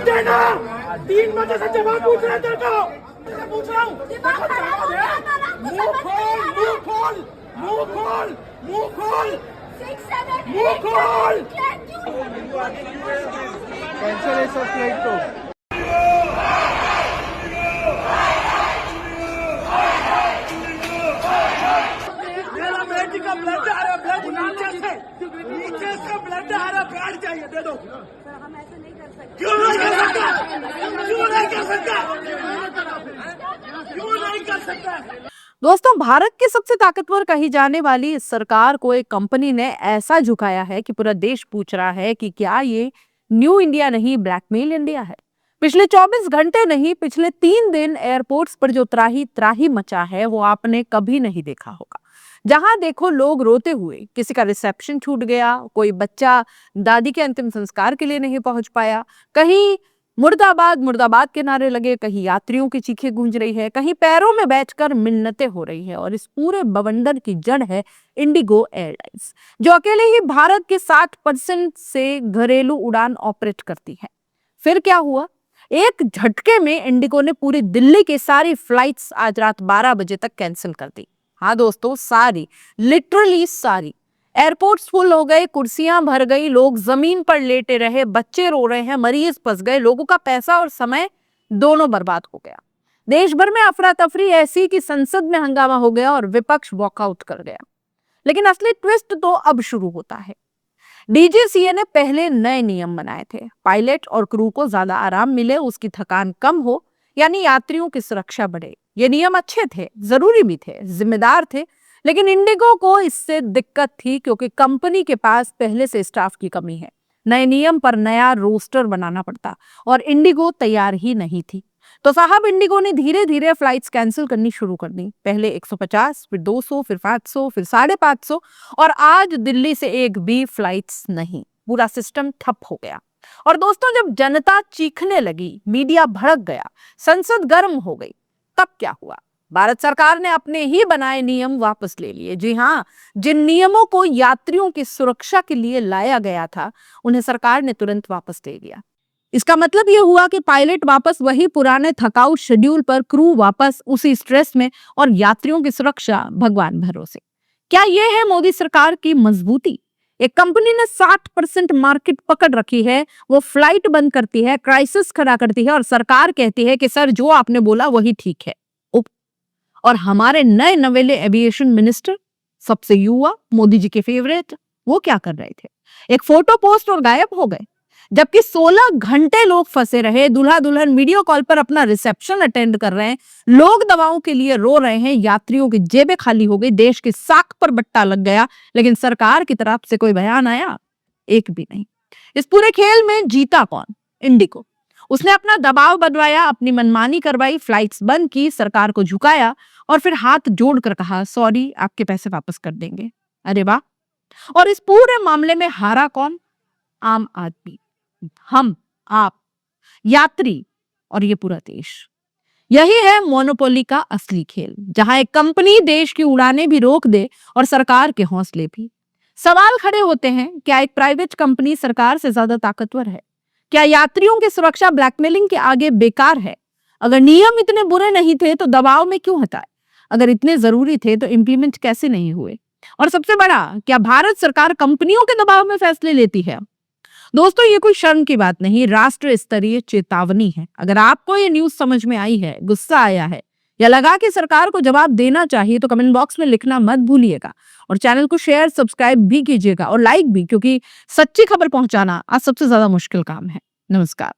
देना। 3 बजे से जवाब पूछ रहा है तेरे को, पूछ रहा हूँ। मुंह खोल, मुंह खोल, मुंह खोल, मुंह खोल, मुंह खोल। कैंसिल है सब फ्लाइट तो। मेरा बेटी का ब्लड आ रहा, ब्लड नीचे से ब्लड आ रहा, बैठ चाहिए, दे दो। हम ऐसा नहीं कर सकते। क्यों नहीं कर सकता? क्यों नहीं कर सकता? क्यों नहीं कर सकता? दोस्तों, भारत की सबसे ताकतवर कही जाने वाली इस सरकार को एक कंपनी ने ऐसा झुकाया है कि पूरा देश पूछ रहा है कि क्या ये न्यू इंडिया नहीं, ब्लैकमेल इंडिया है। पिछले 24 घंटे नहीं, पिछले 3 दिन एयरपोर्ट्स पर जो त्राही त्राही मचा है वो आपने कभी नहीं देखा होगा। जहां देखो लोग रोते हुए, किसी का रिसेप्शन छूट गया, कोई बच्चा दादी के अंतिम संस्कार के लिए नहीं पहुंच पाया, कहीं मुर्दाबाद मुर्दाबाद के नारे लगे, कहीं यात्रियों की चीखें गूंज रही है, कहीं पैरों में बैठकर मिन्नतें हो रही है। और इस पूरे बवंडर की जड़ है इंडिगो एयरलाइंस, जो अकेले ही भारत के 60% से घरेलू उड़ान ऑपरेट करती है। फिर क्या हुआ? एक झटके में इंडिगो ने पूरी दिल्ली की सारी फ्लाइट्स आज रात 12 बजे तक कैंसिल कर दी। हाँ दोस्तों, सारी, लिटरली सारी। एयरपोर्ट्स फुल हो गए, कुर्सियां भर गई, लोग जमीन पर लेटे रहे, बच्चे रो रहे हैं, मरीज फंस गए, लोगों का पैसा और समय दोनों बर्बाद हो गया। देश भर में अफरा तफरी ऐसी कि संसद में हंगामा हो गया और विपक्ष वॉकआउट कर गया। लेकिन असली ट्विस्ट तो अब शुरू होता है। डीजीसीए ने पहले नए नियम बनाए थे, पायलट और क्रू को ज्यादा आराम मिले, उसकी थकान कम हो, यानी यात्रियों की सुरक्षा बढ़े। ये नियम अच्छे थे, जरूरी भी थे, जिम्मेदार थे। लेकिन इंडिगो को इससे दिक्कत थी क्योंकि कंपनी के पास पहले से स्टाफ की कमी है। नए नियम पर नया रोस्टर बनाना पड़ता और इंडिगो तैयार ही नहीं थी। तो साहब, इंडिगो ने धीरे धीरे फ्लाइट्स कैंसिल करनी शुरू कर दी। पहले 150, फिर 200, फिर 500, फिर 550 और आज दिल्ली से एक भी फ्लाइट्स नहीं। पूरा सिस्टम ठप हो गया। और दोस्तों, जब जनता चीखने लगी, मीडिया भड़क गया, संसद गर्म हो गई, तब क्या हुआ? भारत सरकार ने अपने ही बनाए नियम वापस ले लिए। जी हाँ, जिन नियमों को यात्रियों की सुरक्षा के लिए लाया गया था, उन्हें सरकार ने तुरंत वापस ले लिया। इसका मतलब यह हुआ कि पायलट वापस वही पुराने थकाऊ शेड्यूल पर, क्रू वापस उसी स्ट्रेस में और यात्रियों की सुरक्षा भगवान भरोसे। क्या यह है मोदी सरकार की मजबूती? एक कंपनी ने 60% मार्केट पकड़ रखी है, वो फ्लाइट बंद करती है, क्राइसिस खड़ा करती है और सरकार कहती है कि सर जो आपने बोला वही ठीक है। और हमारे नए नवेले एविएशन मिनिस्टर, सबसे युवा, मोदी जी के फेवरेट, वो क्या कर रहे थे? एक फोटो पोस्ट और गायब हो गए। जबकि 16 घंटे लोग फंसे रहे, दूल्हा दुल्हन वीडियो कॉल पर अपना रिसेप्शन अटेंड कर रहे हैं, लोग दवाओं के लिए रो रहे हैं, यात्रियों की जेबें खाली हो गई, देश की साख पर बट्टा लग गया, लेकिन सरकार की तरफ से कोई बयान आया? एक भी नहीं। इस पूरे खेल में जीता कौन? इंडिगो। उसने अपना दबाव बनवाया, अपनी मनमानी करवाई, फ्लाइट्स बंद की, सरकार को झुकाया और फिर हाथ जोड़कर कहा सॉरी, आपके पैसे वापस कर देंगे। अरे वाह! और इस पूरे मामले में हारा कौन? आम आदमी, हम, आप, यात्री और ये पूरा देश। यही है मोनोपोली का असली खेल, जहां एक कंपनी देश की उड़ानें भी रोक दे और सरकार के हौसले भी। सवाल खड़े होते हैं, क्या एक प्राइवेट कंपनी सरकार से ज्यादा ताकतवर है? क्या यात्रियों की सुरक्षा ब्लैकमेलिंग के आगे बेकार है? अगर नियम इतने बुरे नहीं थे तो दबाव में क्यों हटाए? अगर इतने जरूरी थे तो इंप्लीमेंट कैसे नहीं हुए? और सबसे बड़ा, क्या भारत सरकार कंपनियों के दबाव में फैसले लेती है? दोस्तों, ये कोई शर्म की बात नहीं, राष्ट्र स्तरीय चेतावनी है। अगर आपको ये न्यूज समझ में आई है, गुस्सा आया है या लगा कि सरकार को जवाब देना चाहिए, तो कमेंट बॉक्स में लिखना मत भूलिएगा और चैनल को शेयर, सब्सक्राइब भी कीजिएगा और लाइक भी, क्योंकि सच्ची खबर पहुंचाना आज सबसे ज्यादा मुश्किल काम है। नमस्कार।